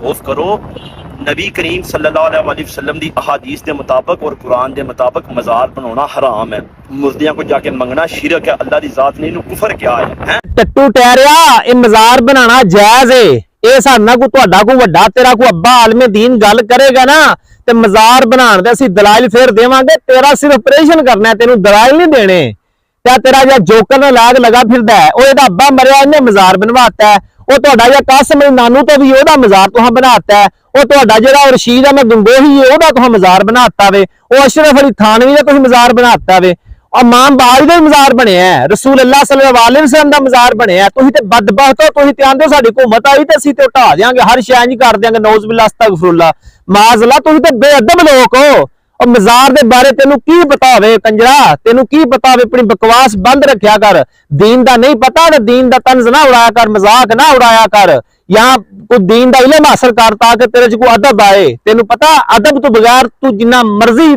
खौफ करो। नबी करीम सल्लल्लाहु अलैहि वसल्लम दी अहादीस के मुताबिक और कुरान के मुताबिक मज़ार बनाना हराम है। मुर्दियां को जाके मंगना शिरक है। अल्लाह की जात ने इन्हू कुफर क्या है। टट्टू टहरिया ये मज़ार बनाना जायज है। ये साडा कोई तुहाडा कोई वड्डा तेरा कोई अब्बा आलमे दीन गल करेगा ना ते मज़ार बनाने दे असीं दलाइल फिर देवांगे। तेरा सिर्फ ऑपरेशन करना है, तेनू दलाइल नहीं देने। क्या तेरा जो जोकर ना लाग लगा फिरदा है वो इहदा अब्बा मरिया इन्हें मज़ार बनवाता है। वो तुहाडा जो कासम नानू तो भी ओहदा मज़ार तुहां बनाता है। वो तुहाडा जिहड़ा रशीद अहमद गंगोही है ओहदा तुहां मज़ार बनाता वे। वो अशरफ अली थानवी दा तुसीं मज़ार बनाता वे। और इमाम बाज का मज़ार बने रसूल अल्लाह सल्लल्लाहु अलैहि वसल्लम का मज़ार बने। तुसीं ते बदबख्त हो, तुसीं ते आंदे हो साडी हुकूमत आई ते असीं ते ढा देंगे, हर शै इंज कर देंगे। नौज़ बिल्लाह अस्तगफिरुल्लाह माज़अल्लाह, तुसीं ते बेअदब लोग हो। और मज़ार के बारे तेनू की पता होवे कंजरा, तेनू की पता होवे। अपनी बकवास बंद रखा कर। दीन का नहीं पता तो दीन का तंज ना उड़ाया कर, मजाक ना उड़ाया कर। यहाँ कोई दीन का इलम हासिल कर ताकि तेरे च कोई अदब आए। तेनू पता अदब तो बगैर तू जिन्ना मर्जी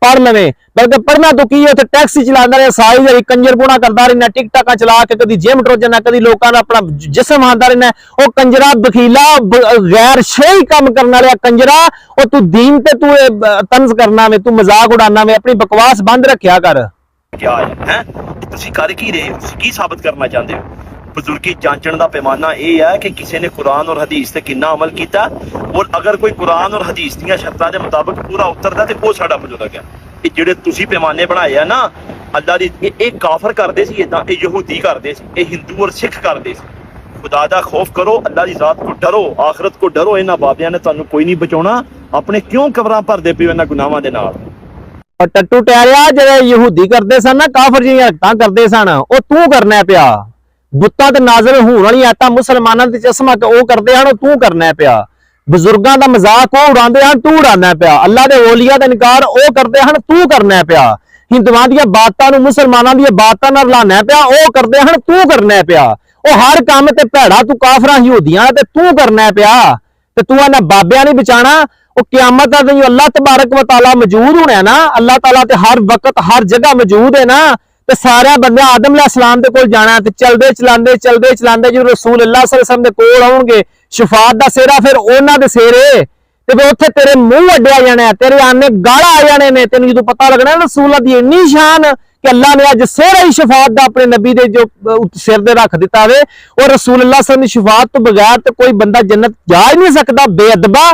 पढ़ लवे, बल्कि पढ़ना तो की उत्थे टैक्सी चलांदा रहे, सारी दिहाड़ी कंजरपुना करदा रहना, टिकटाक चला के कदी जिम टुर जाना, कदी लोगों का अपना जिस्म आंदा रहना। वो कंजरा बखीला गैर शही काम करने वाला कंजरा। और तू दीन ते तू तंज करना वे, तू मजाक उड़ाना वे। अपनी बकवास बंद रखा कर। क्या है तुसीं कर की रहे हो, तुसीं की साबित करना चाहते हो। बुजुर्गी जांचण का पैमाना यह है कि किसी ने कुरान और हदीस से कितना अमल किया। और अगर कोई कुरान और हदीस दी शर्तां दे मुताबिक पूरा उतरदा ते वो साडा बुजुर्ग है। ये जिहड़े तुसीं पैमाने बनाए आ ना अल्लाह दी, ये काफर करदे सी, इदां ये यहूदी करदे सी, ये हिंदू और सिख करदे सी। खुदा दा खौफ करो, अल्लाह दी जात को डरो, आखिरत को डरो। इन्हां बाबियां ने तुहानू कोई नहीं बचाउणा। अपने क्यों कबरां भरदे पिओ इन्हां गुनाहां दे नाल। और टट्टू टहरिया जिहड़े यहूदी करदे सन ना, काफर जी हरकतां करदे सन, वो तू करना पिया। बुत्तां ते नाज़िल होण वाली आयतां मुसलमानां ते चश्मा वो करदे हन, तू करना पिया। बुजुर्गां दा मजाक वो उड़ांदे हन, तू उड़ाना पिया। अल्लाह दे ओलिया दा इनकार वो करदे हन, तू करना पिया। हिंदुआं दी बातां नूं मुसलमानां दी बातां नाल रलाना पिया, वो करदे हन, तू करना पिया। वो हर काम ते भैड़ा तू काफरां यहूदियां ते तू करना पिया। ते तू इन्हां बाबियां नहीं बचाना। वो क़यामत दा दिन अल्लाह तबारक व तआला मौजूद होना है ना, अल्लाह ताला ते हर वक्त हर जगह मौजूद है ना। ते सारे बंदे आदम अलैहिस्सलाम दे कोल जाना ते चलदे चलांदे जो रसूल अल्लाह सल्लल्लाहु अलैहि वसल्लम दे कोल आउणगे, शफाअत दा सेरा फिर उन्हां दे सेरे ते फिर उत्थे तेरे मुंह अड्डिया जाना है, तेरे आने गाला आ जाने ने। तेनू जो पता लगना रसूल दी इन्नी शान कि अल्लाह ने अज सेरा ही शफाअत दा अपने नबी दे जो सिर दे रख दिता वे। और रसूल अल्लाह सल्लल्लाहु अलैहि वसल्लम दी शफाअत तो बगैर तो कोई बंदा जन्नत जा ही नहीं सकता। बेअदबा।